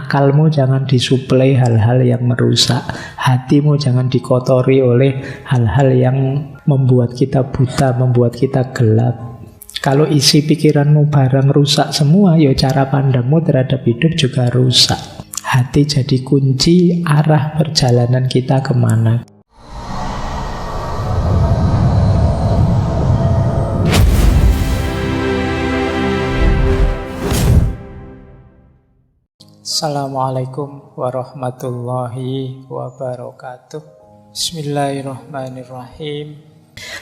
Akalmu jangan disuplai hal-hal yang merusak. Hatimu jangan dikotori oleh hal-hal yang membuat kita buta, membuat kita gelap. Kalau isi pikiranmu barang rusak semua, ya cara pandangmu terhadap hidup juga rusak. Hati jadi kunci arah perjalanan kita kemana. Assalamualaikum warahmatullahi wabarakatuh. Bismillahirrahmanirrahim.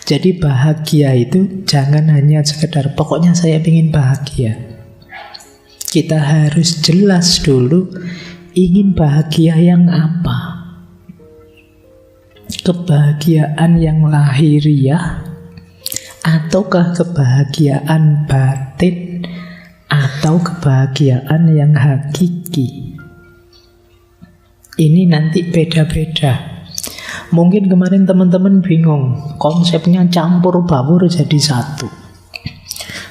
Jadi bahagia itu jangan hanya sekedar pokoknya saya ingin bahagia. Kita harus jelas dulu ingin bahagia yang apa. Kebahagiaan yang lahiriah ataukah kebahagiaan batin atau kebahagiaan yang hakiki. Ini nanti beda-beda. Mungkin kemarin teman-teman bingung, konsepnya campur baur jadi satu.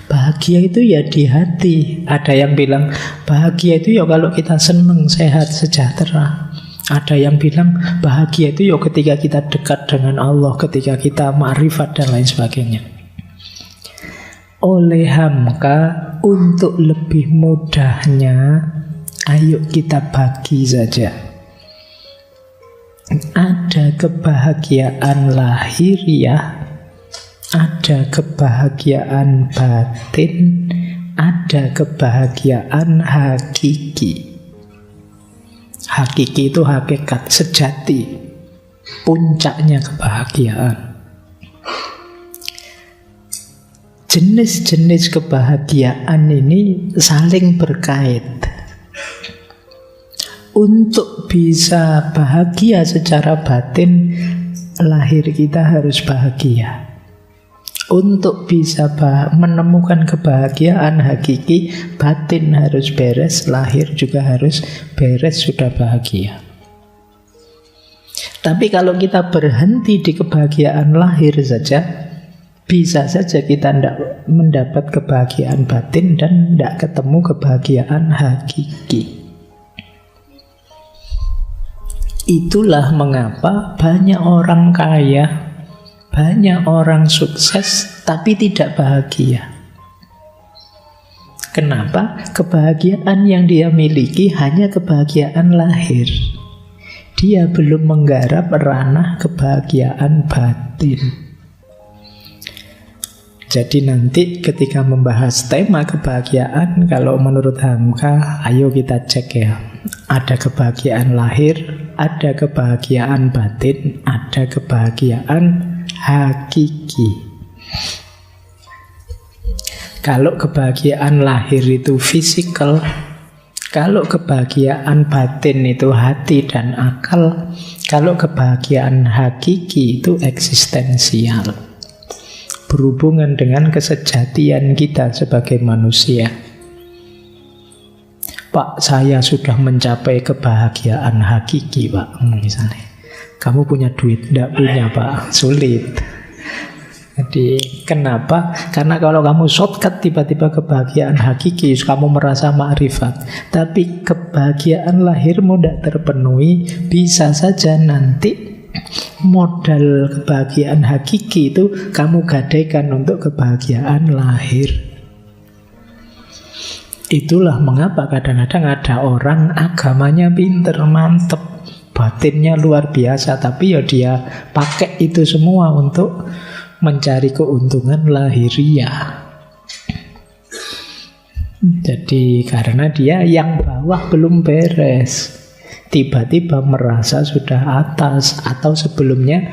Bahagia itu ya di hati. Ada yang bilang bahagia itu ya kalau kita senang, sehat, sejahtera. Ada yang bilang bahagia itu ya ketika kita dekat dengan Allah, ketika kita ma'rifat dan lain sebagainya. Oleh hamka, untuk lebih mudahnya, ayo kita bagi saja. Ada kebahagiaan lahiriah, ada kebahagiaan batin, ada kebahagiaan hakiki. Hakiki itu hakikat sejati, puncaknya kebahagiaan. Jenis-jenis kebahagiaan ini saling berkait. Untuk bisa bahagia secara batin, lahir kita harus bahagia. Untuk bisa menemukan kebahagiaan hakiki, batin harus beres, lahir juga harus beres, sudah bahagia. Tapi kalau kita berhenti di kebahagiaan lahir saja, bisa saja kita tidak mendapat kebahagiaan batin dan tidak ketemu kebahagiaan hakiki. Itulah mengapa banyak orang kaya, banyak orang sukses, tapi tidak bahagia. Kenapa? Kebahagiaan yang dia miliki hanya kebahagiaan lahir. Dia belum menggarap ranah kebahagiaan batin. Jadi nanti ketika membahas tema kebahagiaan, kalau menurut Hamka, ayo kita cek ya. Ada kebahagiaan lahir, ada kebahagiaan batin, ada kebahagiaan hakiki. Kalau kebahagiaan lahir itu fisikal, kalau kebahagiaan batin itu hati dan akal, kalau kebahagiaan hakiki itu eksistensial, berhubungan dengan kesejatian kita sebagai manusia. Pak, saya sudah mencapai kebahagiaan hakiki, Pak. Misalnya, kamu punya duit? Tidak punya, Pak. Sulit. Jadi, kenapa? Karena kalau kamu shortcut tiba-tiba kebahagiaan hakiki, kamu merasa ma'rifat. Tapi kebahagiaan lahirmu tidak terpenuhi, bisa saja nanti modal kebahagiaan hakiki itu kamu gadaikan untuk kebahagiaan lahir. Itulah mengapa kadang-kadang ada orang agamanya pinter, mantep, batinnya luar biasa, tapi ya dia pakai itu semua untuk mencari keuntungan lahiriah. Jadi karena dia yang bawah belum beres, tiba-tiba merasa sudah atas, atau sebelumnya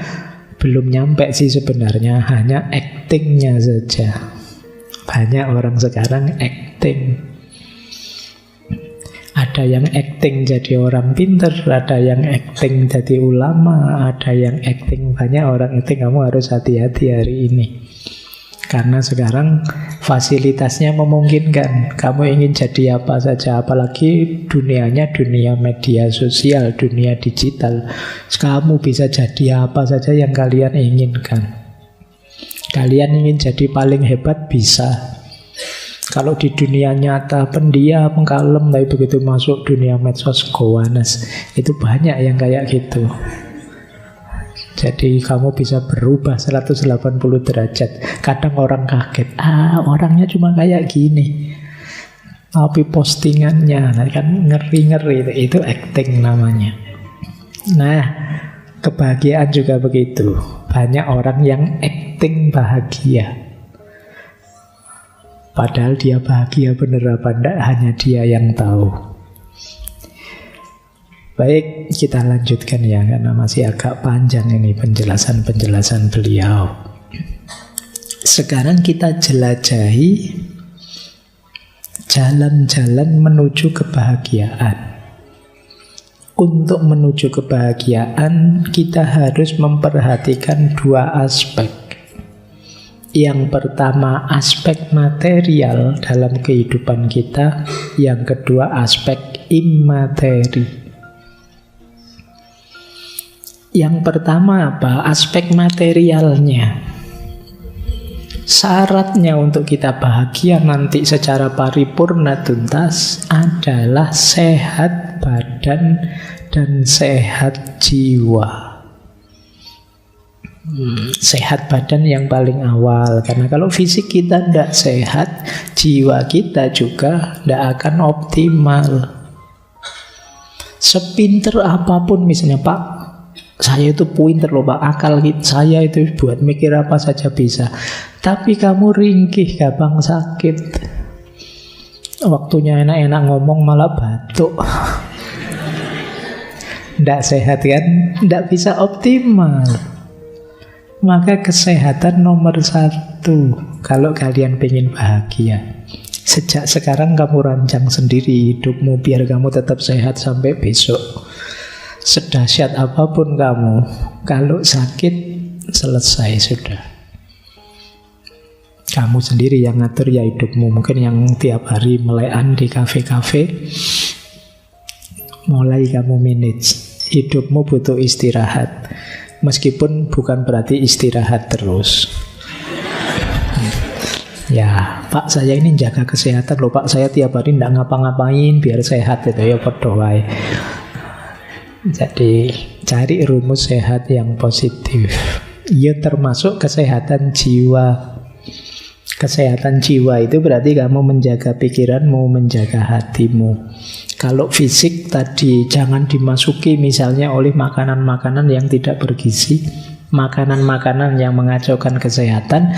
belum nyampe sih sebenarnya, hanya actingnya saja. Banyak orang sekarang acting. Ada yang acting jadi orang pinter, ada yang acting jadi ulama, ada yang acting, banyak orang acting. Kamu harus hati-hati hari ini. Karena sekarang fasilitasnya memungkinkan. Kamu ingin jadi apa saja, apalagi dunianya dunia media sosial, dunia digital. Kamu bisa jadi apa saja yang kalian inginkan. Kalian ingin jadi paling hebat, bisa. Kalau di dunia nyata pendiam, kalem, tapi begitu masuk dunia medsos gowanes, itu banyak yang kayak gitu. Jadi kamu bisa berubah 180 derajat. Kadang orang kaget, orangnya cuma kayak gini, tapi postingannya kan ngeri-ngeri. Itu acting namanya. Nah, kebahagiaan juga begitu. Banyak orang yang acting bahagia, padahal dia bahagia bener apa enggak hanya dia yang tahu. Baik, kita lanjutkan ya, karena masih agak panjang ini penjelasan-penjelasan beliau. Sekarang kita jelajahi jalan-jalan menuju kebahagiaan. Untuk menuju kebahagiaan, kita harus memperhatikan dua aspek. Yang pertama, aspek material dalam kehidupan kita. Yang kedua, aspek immateri. Yang pertama apa? Aspek materialnya. Syaratnya untuk kita bahagia nanti secara paripurna tuntas adalah sehat badan dan sehat jiwa. Sehat badan yang paling awal, karena kalau fisik kita tidak sehat, jiwa kita juga tidak akan optimal. Sepinter apapun misalnya, Pak, saya itu pinter loh Pak, akal saya itu buat mikir apa saja bisa, tapi kamu ringkih, gampang sakit, waktunya enak-enak ngomong malah batuk. Tidak sehat kan? Tidak bisa optimal. Maka kesehatan nomor satu kalau kalian pengen bahagia. Sejak sekarang kamu rancang sendiri hidupmu biar kamu tetap sehat sampai besok. Sedahsyat apapun kamu, kalau sakit selesai sudah. Kamu sendiri yang ngatur ya hidupmu. Mungkin yang tiap hari melekan di kafe-kafe, mulai kamu manage. Hidupmu butuh istirahat. Meskipun bukan berarti istirahat terus. Ya, Pak, saya ini jaga kesehatan loh Pak. Saya tiap hari tidak ngapa-ngapain biar sehat itu ya berdoa. Jadi cari rumus sehat yang positif. Ya termasuk kesehatan jiwa. Kesehatan jiwa itu berarti kamu menjaga pikiranmu, menjaga hatimu. Kalau fisik tadi jangan dimasuki misalnya oleh makanan-makanan yang tidak bergizi, makanan-makanan yang mengacaukan kesehatan.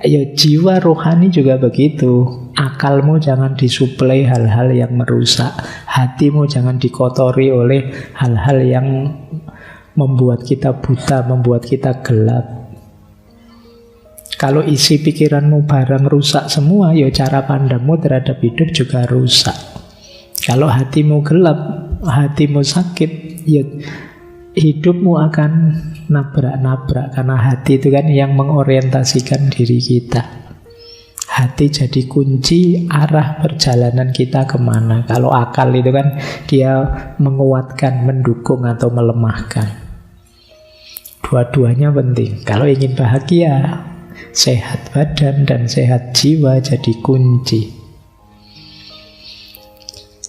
Ya jiwa rohani juga begitu. Akalmu jangan disuplai hal-hal yang merusak. Hatimu jangan dikotori oleh hal-hal yang membuat kita buta, membuat kita gelap. Kalau isi pikiranmu barang rusak semua, ya cara pandangmu terhadap hidup juga rusak. Kalau hatimu gelap, hatimu sakit, ya hidupmu akan nabrak-nabrak. Karena hati itu kan yang mengorientasikan diri kita. Hati jadi kunci arah perjalanan kita kemana. Kalau akal itu kan dia menguatkan, mendukung atau melemahkan. Dua-duanya penting. Kalau ingin bahagia, sehat badan dan sehat jiwa jadi kunci.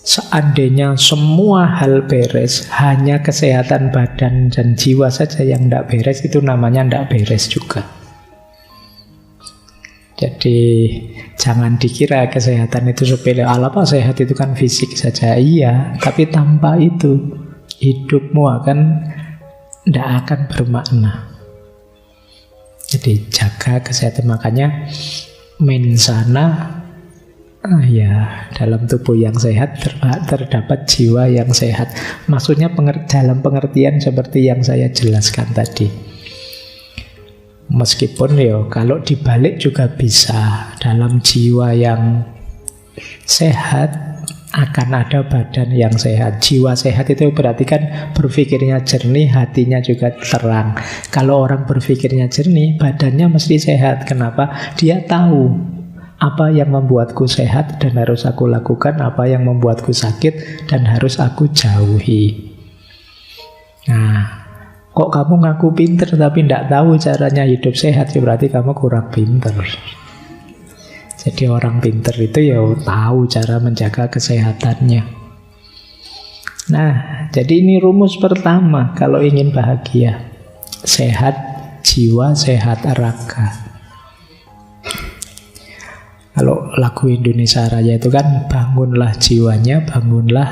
Seandainya semua hal beres, hanya kesehatan badan dan jiwa saja yang tidak beres, itu namanya tidak beres juga. Jadi jangan dikira kesehatan itu sepele. Apa sehat itu kan fisik saja. Iya, tapi tanpa itu hidupmu tidak akan bermakna. Jadi jaga kesehatan. Makanya mensana, ya dalam tubuh yang sehat terdapat jiwa yang sehat. Maksudnya dalam pengertian seperti yang saya jelaskan tadi. Meskipun kalau dibalik juga bisa. Dalam jiwa yang sehat akan ada badan yang sehat. Jiwa sehat itu berarti kan berpikirnya jernih, hatinya juga terang. Kalau orang berpikirnya jernih, badannya mesti sehat. Kenapa? Dia tahu apa yang membuatku sehat dan harus aku lakukan, apa yang membuatku sakit dan harus aku jauhi. Nah, kok kamu ngaku pinter tapi tidak tahu caranya hidup sehat, ya berarti kamu kurang pinter. Jadi orang pinter itu ya tahu cara menjaga kesehatannya. Nah, jadi ini rumus pertama kalau ingin bahagia. Sehat jiwa, sehat raga. Kalau lagu Indonesia Raya itu kan bangunlah jiwanya, bangunlah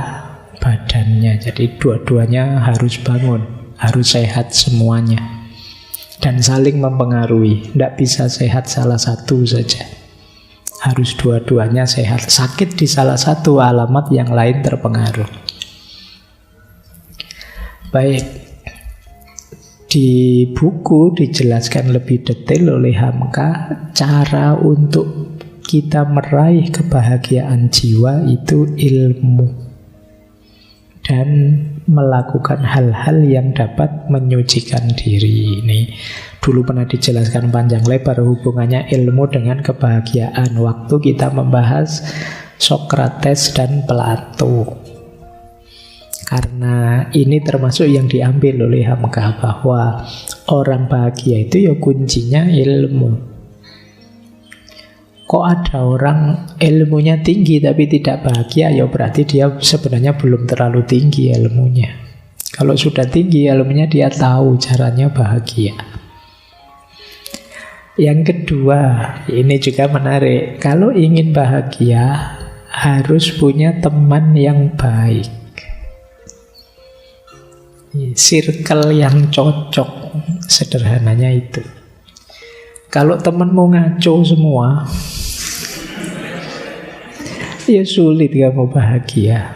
badannya. Jadi dua-duanya harus bangun, harus sehat semuanya. Dan saling mempengaruhi. Tidak bisa sehat salah satu saja. Harus dua-duanya sehat. Sakit di salah satu, alamat yang lain terpengaruh. Baik. Di buku dijelaskan lebih detail oleh Hamka cara untuk kita meraih kebahagiaan jiwa itu ilmu dan melakukan hal-hal yang dapat menyucikan diri. Ini dulu pernah dijelaskan panjang lebar hubungannya ilmu dengan kebahagiaan waktu kita membahas Sokrates dan Plato. Karena ini termasuk yang diambil oleh Hamka bahwa orang bahagia itu ya kuncinya ilmu. Kok ada orang ilmunya tinggi tapi tidak bahagia, ya berarti dia sebenarnya belum terlalu tinggi ilmunya. Kalau sudah tinggi ilmunya, dia tahu caranya bahagia. Yang kedua, ini juga menarik. Kalau ingin bahagia, harus punya teman yang baik. Circle yang cocok, sederhananya itu. Kalau temanmu ngaco semua, ya sulit kamu bahagia.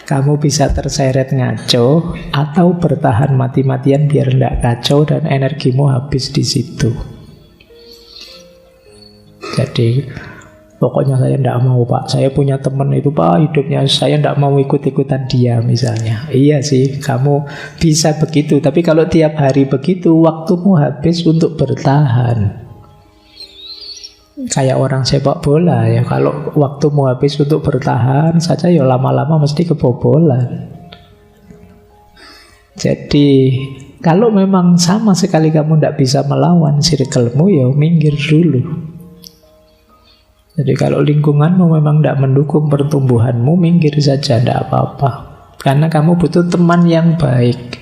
Kamu bisa terseret ngaco atau bertahan mati-matian biar tidak kacau dan energimu habis di situ. Jadi pokoknya saya tidak mau Pak, saya punya teman itu Pak, hidupnya saya tidak mau ikut-ikutan dia misalnya. Iya sih, kamu bisa begitu. Tapi kalau tiap hari begitu, waktumu habis untuk bertahan. Kayak orang sepak bola ya, kalau waktumu habis untuk bertahan saja ya lama-lama mesti kebobolan. Jadi kalau memang sama sekali kamu tidak bisa melawan circlemu, ya minggir dulu. Jadi kalau lingkunganmu memang tidak mendukung pertumbuhanmu, minggir saja, tidak apa-apa. Karena kamu butuh teman yang baik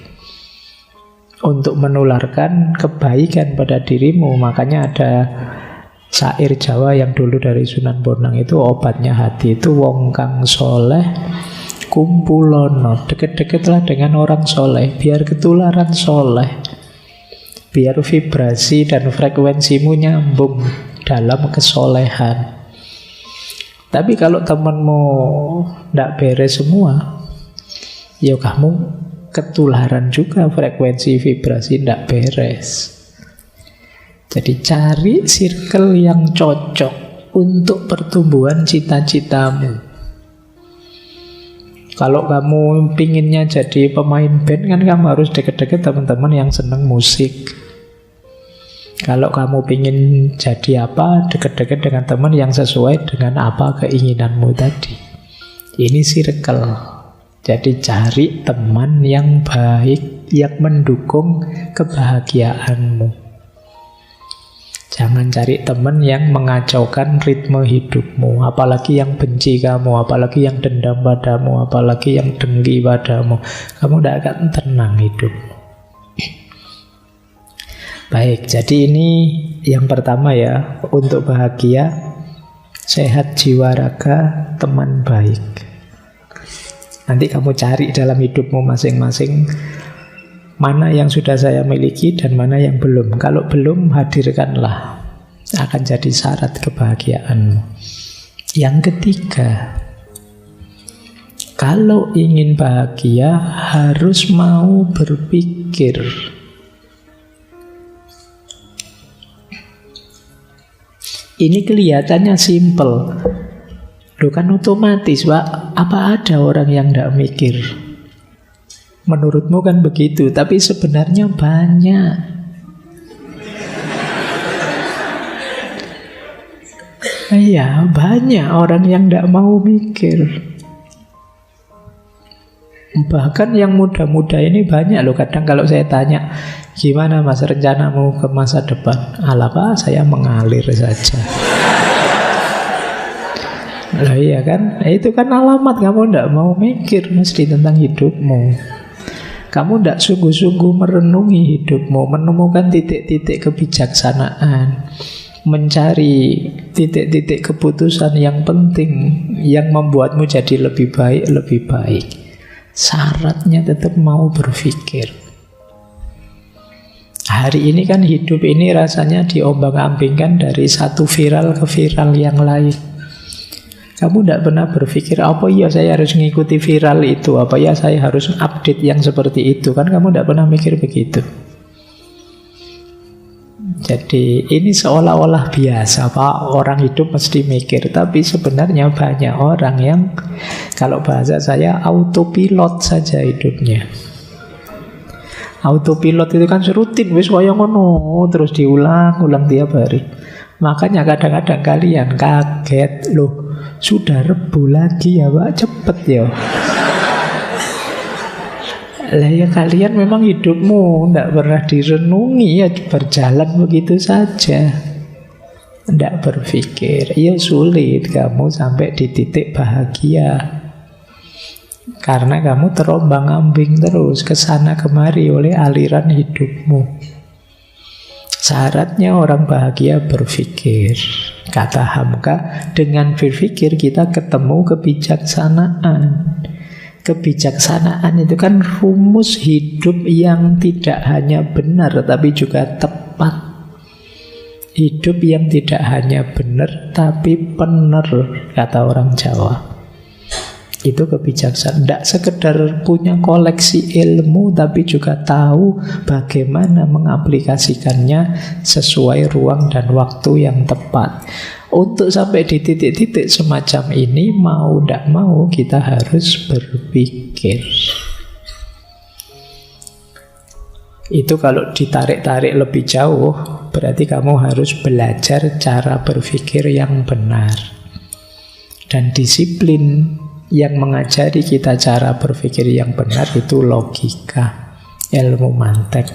untuk menularkan kebaikan pada dirimu. Makanya ada syair Jawa yang dulu dari Sunan Bonang itu, obatnya hati itu wong kang soleh kumpulono. Deket-deketlah dengan orang soleh, biar ketularan soleh, biar vibrasi dan frekuensimu nyambung dalam kesolehan. Tapi kalau temanmu tidak beres semua, ya kamu ketularan juga, frekuensi vibrasi tidak beres. Jadi cari circle yang cocok untuk pertumbuhan cita-citamu. Kalau kamu pinginnya jadi pemain band, kan kamu harus deket-deket teman-teman yang senang musik. Kalau kamu pingin jadi apa, deket-deket dengan teman yang sesuai dengan apa keinginanmu tadi. Ini circle. Jadi cari teman yang baik, yang mendukung kebahagiaanmu. Jangan cari teman yang mengacaukan ritme hidupmu, apalagi yang benci kamu, apalagi yang dendam padamu, apalagi yang dengki padamu. Kamu tidak akan tenang hidupmu. Baik, jadi ini yang pertama ya, untuk bahagia, sehat jiwa raga, teman baik. Nanti kamu cari dalam hidupmu masing-masing mana yang sudah saya miliki dan mana yang belum. Kalau belum, hadirkanlah. Akan jadi syarat kebahagiaanmu. Yang ketiga, kalau ingin bahagia harus mau berpikir. Ini kelihatannya simple. Loh kan otomatis Pak, apa ada orang yang tidak mikir? Menurutmu kan begitu, tapi sebenarnya banyak. Iya, banyak orang yang tidak mau mikir. Bahkan yang muda-muda ini banyak loh. Kadang kalau saya tanya, gimana mas rencanamu ke masa depan? Alah Pak, saya mengalir saja. Lah iya kan, itu kan alamat kamu tidak mau mikir mesti tentang hidupmu. Kamu tidak sungguh-sungguh merenungi hidupmu, menemukan titik-titik kebijaksanaan, mencari titik-titik keputusan yang penting, yang membuatmu jadi lebih baik, lebih baik. Syaratnya tetap mau berpikir. Hari ini kan hidup ini rasanya diombang-ambingkan dari satu viral ke viral yang lain. Kamu tidak pernah berpikir, apa ya saya harus mengikuti viral itu, apa ya saya harus update yang seperti itu. Kan kamu tidak pernah mikir begitu. Jadi ini seolah-olah biasa, Pak, orang hidup mesti mikir. Tapi sebenarnya banyak orang yang, kalau bahasa saya, autopilot saja hidupnya. Autopilot itu kan rutin, wis kaya ngono, terus diulang-ulang tiap hari. Makanya kadang-kadang kalian kaget, loh sudah Rebu lagi ya Pak, cepet ya. Lah ya kalian memang hidupmu tidak pernah direnungi, ya berjalan begitu saja, tidak berpikir. Ya sulit kamu sampai di titik bahagia, karena kamu terombang-ambing terus kesana kemari oleh aliran hidupmu. Syaratnya orang bahagia berpikir. Kata Hamka, dengan berpikir kita ketemu kebijaksanaan. Kebijaksanaan itu kan rumus hidup yang tidak hanya benar tapi juga tepat. Hidup yang tidak hanya benar tapi benar, kata orang Jawa. Itu kebijaksanaan. Tidak sekedar punya koleksi ilmu, tapi juga tahu bagaimana mengaplikasikannya sesuai ruang dan waktu yang tepat. Untuk sampai di titik-titik semacam ini, mau tidak mau kita harus berpikir. Itu kalau ditarik-tarik lebih jauh, berarti kamu harus belajar cara berpikir yang benar. Dan disiplin yang mengajari kita cara berpikir yang benar itu logika, ilmu mantek,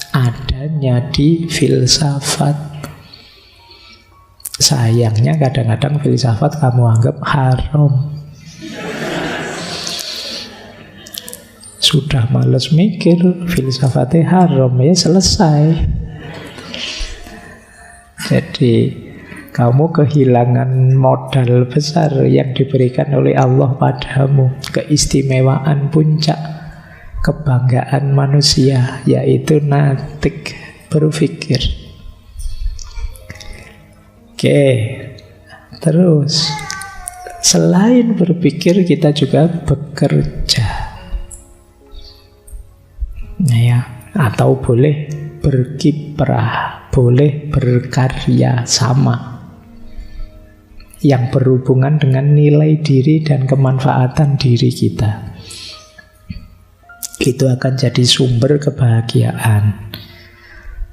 adanya di filsafat. Sayangnya kadang-kadang filsafat kamu anggap haram. Sudah males mikir, filsafatnya haram, ya selesai. Jadi kamu kehilangan modal besar yang diberikan oleh Allah padamu, keistimewaan puncak kebanggaan manusia, yaitu natik, berpikir. Oke, terus selain berpikir kita juga bekerja, ya, atau boleh berkiprah, boleh berkarya sama, yang berhubungan dengan nilai diri dan kemanfaatan diri kita. Itu akan jadi sumber kebahagiaan.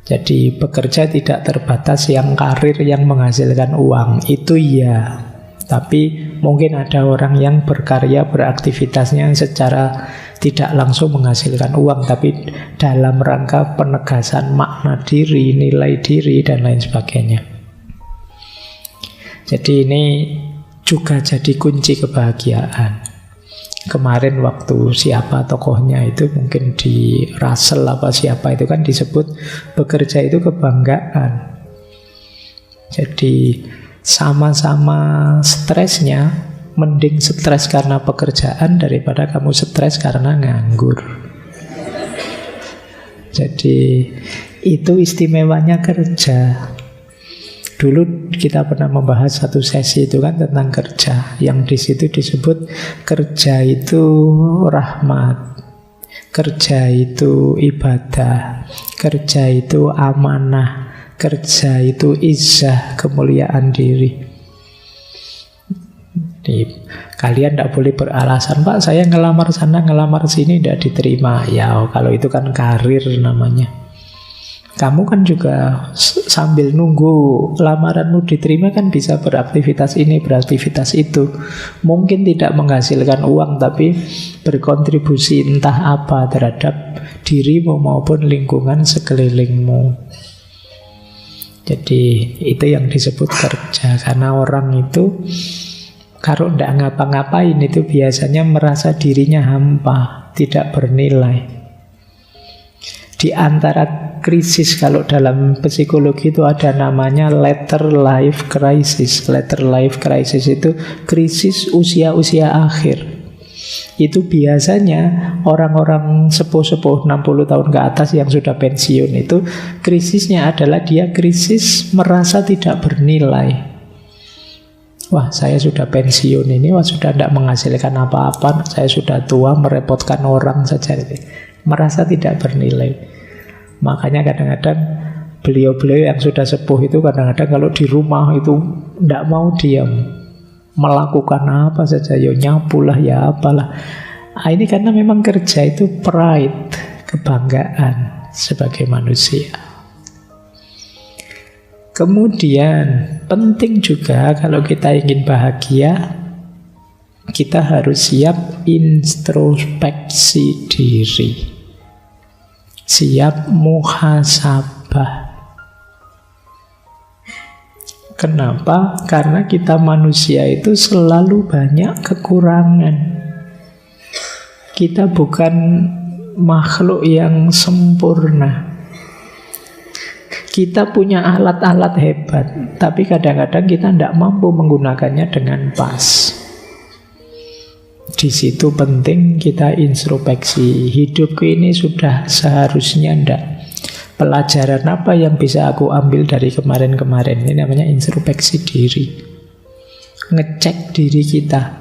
Jadi bekerja tidak terbatas yang karir yang menghasilkan uang, itu iya. Tapi mungkin ada orang yang berkarya, beraktivitasnya secara tidak langsung menghasilkan uang, tapi dalam rangka penegasan makna diri, nilai diri, dan lain sebagainya. Jadi ini juga jadi kunci kebahagiaan. Kemarin waktu siapa tokohnya itu, mungkin di Russell apa siapa itu kan disebut bekerja itu kebanggaan. Jadi sama-sama stresnya, mending stres karena pekerjaan daripada kamu stres karena nganggur. Jadi itu istimewanya kerja. Dulu kita pernah membahas satu sesi itu kan tentang kerja, yang di situ disebut kerja itu rahmat, kerja itu ibadah, kerja itu amanah, kerja itu izzah, kemuliaan diri. Jadi, kalian tidak boleh beralasan, Pak saya ngelamar sana, ngelamar sini tidak diterima. Ya kalau itu kan karir namanya. Kamu kan juga sambil nunggu lamaranmu diterima kan bisa beraktivitas ini, beraktivitas itu. Mungkin tidak menghasilkan uang, tapi berkontribusi entah apa terhadap dirimu maupun lingkungan sekelilingmu. Jadi itu yang disebut kerja. Karena orang itu Kalau tidak ngapa-ngapain itu biasanya merasa dirinya hampa, tidak bernilai. Di antara krisis, kalau dalam psikologi itu ada namanya later life crisis. Later life crisis itu krisis usia-usia akhir. Itu biasanya orang-orang sepuh-sepuh 60 tahun ke atas yang sudah pensiun itu krisisnya adalah dia krisis merasa tidak bernilai. Wah, saya sudah pensiun ini, wah sudah tidak menghasilkan apa-apa, saya sudah tua, merepotkan orang saja. Merasa tidak bernilai. Makanya kadang-kadang beliau-beliau yang sudah sepuh itu kadang-kadang kalau di rumah itu tidak mau diam. Melakukan apa saja, ya nyapu lah, ya apalah. Ini karena memang kerja itu pride, kebanggaan sebagai manusia. Kemudian penting juga kalau kita ingin bahagia, kita harus siap introspeksi diri, siap muhasabah. Kenapa? Karena kita manusia itu selalu banyak kekurangan. Kita bukan makhluk yang sempurna. Kita punya alat-alat hebat, tapi kadang-kadang kita tidak mampu menggunakannya dengan pas. Di situ penting kita introspeksi. Hidupku ini sudah seharusnya ndak. Pelajaran apa yang bisa aku ambil dari kemarin-kemarin? Ini namanya introspeksi diri. Ngecek diri kita.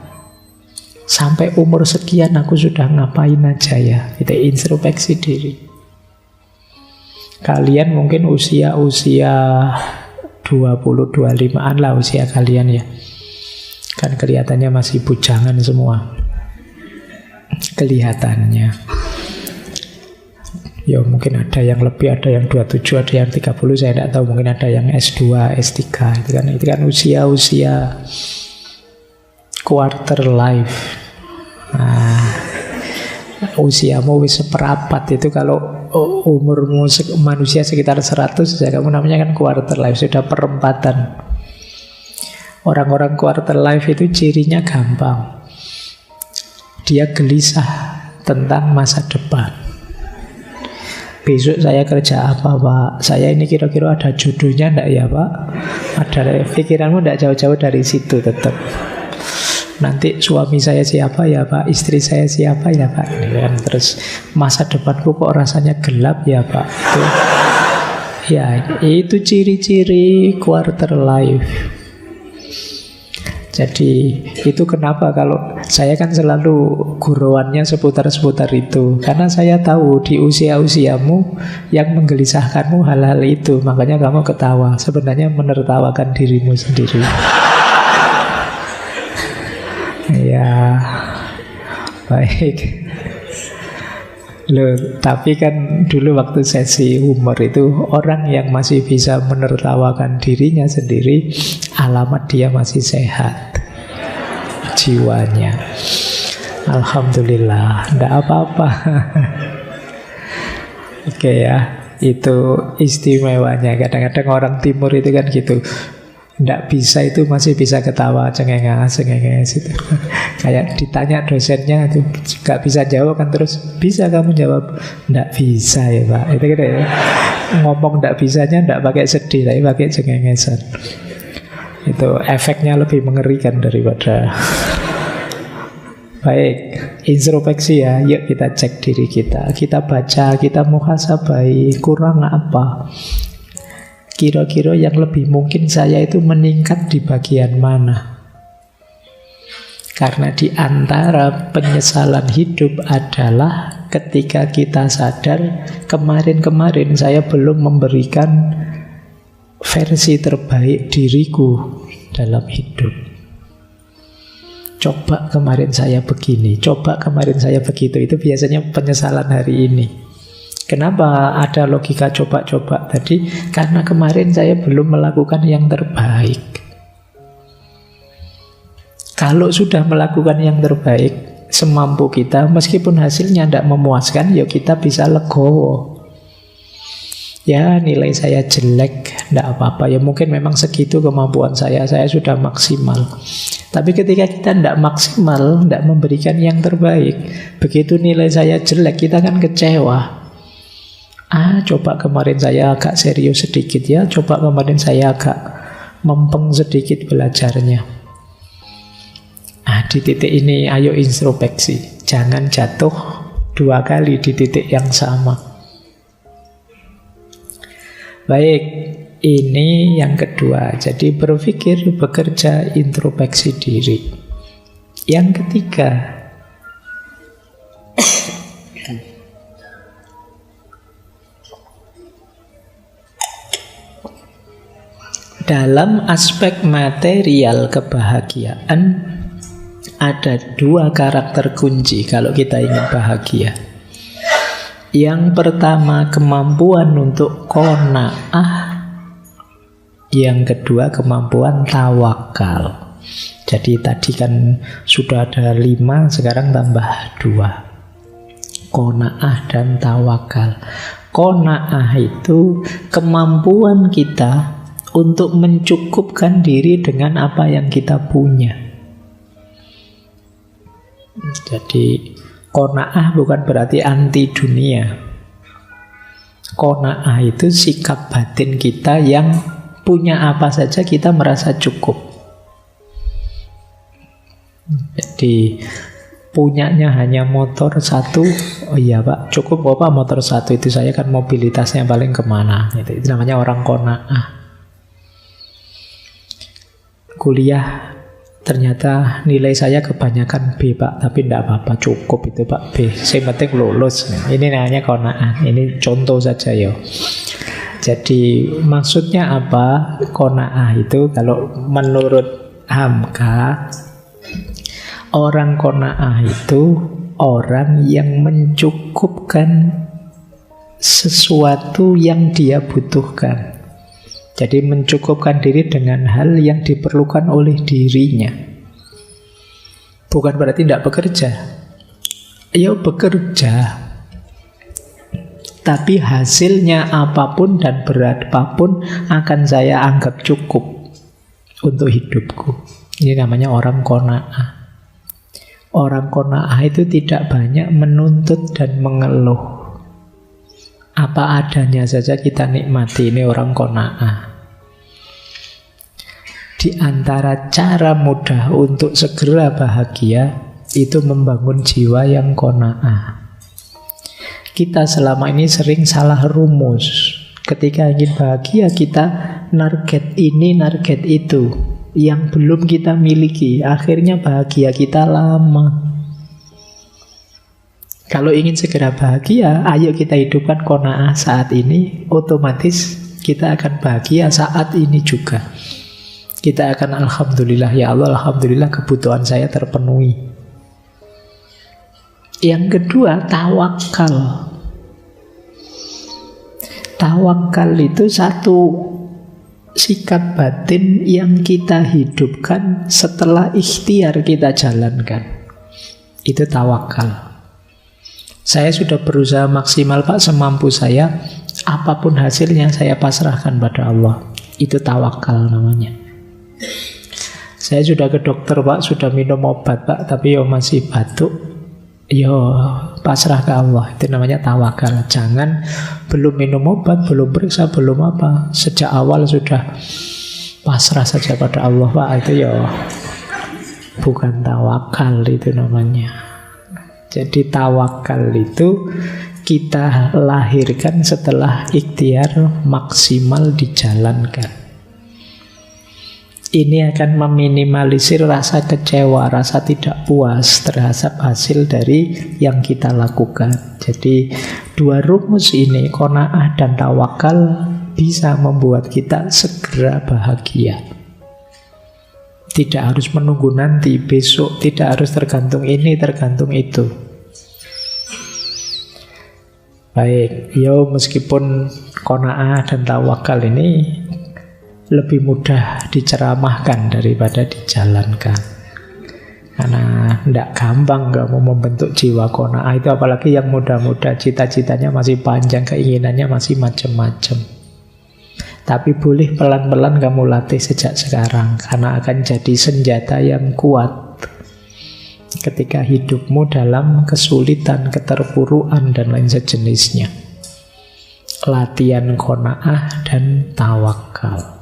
Sampai umur sekian aku sudah ngapain aja ya? Kita introspeksi diri. Kalian mungkin usia-usia 20-25an lah usia kalian ya. Kan kelihatannya masih bujangan semua. Kelihatannya. Ya mungkin ada yang lebih, ada yang 27, ada yang 30, saya tidak tahu. Mungkin ada yang S2, S3. Itu kan usia-usia quarter life. Nah, usiamu wis seperapat itu kalau umurmu manusia sekitar 100 ya kamu namanya kan quarter life, sudah perempatan. Orang-orang quarter life itu cirinya gampang. Dia gelisah tentang masa depan. Besok saya kerja apa Pak? Saya ini kira-kira ada jodohnya enggak ya Pak? Ada, pikiranmu enggak jauh-jauh dari situ tetap. Nanti suami saya siapa ya Pak, istri saya siapa ya Pak, ini kan. Terus masa depanku kok rasanya gelap ya Pak. Itu ciri-ciri quarter life. Jadi itu kenapa kalau saya kan selalu guruannya seputar-seputar itu. Karena saya tahu di usia-usiamu yang menggelisahkanmu hal-hal itu. Makanya kamu ketawa, sebenarnya menertawakan dirimu sendiri. Ya, baik. Loh, tapi kan dulu waktu sesi humor itu orang yang masih bisa menertawakan dirinya sendiri, alamat dia masih sehat jiwanya. Alhamdulillah, enggak apa-apa. Oke ya, itu istimewanya. Kadang-kadang orang timur itu kan gitu. Nggak bisa itu masih bisa ketawa cengenges itu. Kayak ditanya dosennya itu nggak bisa jawab kan, terus bisa kamu jawab? Nggak bisa ya Pak. Itu gitu ya. Ngomong nggak bisanya nggak pakai sedih, tapi pakai cengengesan. Itu efeknya lebih mengerikan daripada. Baik, introspeksi ya. Yuk kita cek diri kita. Kita baca, kita muhasabai kurang apa. Kira-kira yang lebih mungkin saya itu meningkat di bagian mana? Karena di antara penyesalan hidup adalah ketika kita sadar kemarin-kemarin saya belum memberikan versi terbaik diriku dalam hidup. Coba kemarin saya begini, coba kemarin saya begitu. Itu biasanya penyesalan hari ini. Kenapa ada logika coba-coba tadi? Karena kemarin saya belum melakukan yang terbaik. Kalau sudah melakukan yang terbaik semampu kita, meskipun hasilnya tidak memuaskan, ya kita bisa legowo. Ya nilai saya jelek Tidak apa-apa, ya mungkin memang segitu kemampuan saya sudah maksimal. Tapi ketika kita tidak maksimal, tidak memberikan yang terbaik, begitu nilai saya jelek, kita kan kecewa. Coba kemarin saya agak serius sedikit ya, coba kemarin saya agak mempeng sedikit belajarnya. Di titik ini ayo introspeksi, jangan jatuh 2 kali di titik yang sama. Baik, ini yang kedua. Jadi berpikir, bekerja, introspeksi diri. Yang ketiga, dalam aspek material kebahagiaan ada 2 karakter kunci kalau kita ingin bahagia. Yang pertama, kemampuan untuk qanaah. Yang kedua, kemampuan tawakal. Jadi tadi kan sudah ada 5, sekarang tambah 2. Qanaah dan tawakal. Qanaah itu kemampuan kita untuk mencukupkan diri dengan apa yang kita punya. Jadi qanaah bukan berarti anti dunia. Qanaah itu sikap batin kita yang punya apa saja kita merasa cukup. Jadi punyanya hanya motor 1, oh iya Pak, cukup apa motor 1 itu, saya kan mobilitasnya paling kemana. Itu namanya orang qanaah. Kuliah ternyata nilai saya kebanyakan B Pak, tapi tidak apa-apa, cukup itu Pak B, saya penting lulus. Ini namanya qanaah. Ini contoh saja ya. Jadi maksudnya apa? Qanaah itu kalau menurut Hamka, orang qanaah itu orang yang mencukupkan sesuatu yang dia butuhkan. Jadi mencukupkan diri dengan hal yang diperlukan oleh dirinya. Bukan berarti tidak bekerja. Ya bekerja. Tapi hasilnya apapun dan berapapun akan saya anggap cukup untuk hidupku. Ini namanya orang qanaah. Orang qanaah itu tidak banyak menuntut dan mengeluh. Apa adanya saja kita nikmati. Ini orang qanaah. Di antara cara mudah untuk segera bahagia itu membangun jiwa yang qanaah. Kita selama ini sering salah rumus. Ketika ingin bahagia kita target ini, target itu yang belum kita miliki. Akhirnya bahagia kita lama. Kalau ingin segera bahagia, ayo kita hidupkan qanaah saat ini. Otomatis kita akan bahagia saat ini juga. Kita akan alhamdulillah, ya Allah, alhamdulillah kebutuhan saya terpenuhi. Yang kedua, tawakal. Tawakal itu satu sikap batin yang kita hidupkan setelah ikhtiar kita jalankan. Itu tawakal. Saya sudah berusaha maksimal Pak, semampu saya. Apapun hasilnya saya pasrahkan pada Allah. Itu tawakal namanya. Saya sudah ke dokter Pak, sudah minum obat Pak, tapi masih batuk. Pasrah ke Allah. Itu namanya tawakal. Jangan belum minum obat, belum periksa, belum apa, sejak awal sudah pasrah saja pada Allah Pak. Itu bukan tawakal, itu namanya. Jadi tawakal itu kita lahirkan setelah ikhtiar maksimal dijalankan. Ini akan meminimalisir rasa kecewa, rasa tidak puas terhadap hasil dari yang kita lakukan. Jadi 2 rumus ini, qanaah dan tawakal, bisa membuat kita segera bahagia. Tidak harus menunggu nanti, besok, tidak harus tergantung ini, tergantung itu. Baik, meskipun qanaah dan tawakal ini lebih mudah diceramahkan daripada dijalankan. Karena tidak gampang kamu membentuk jiwa qanaah itu, apalagi yang muda-muda, cita-citanya masih panjang, keinginannya masih macam-macam. Tapi boleh pelan-pelan kamu latih sejak sekarang, karena akan jadi senjata yang kuat ketika hidupmu dalam kesulitan, keterpurukan, dan lain sejenisnya. Latihan qanaah dan tawakal.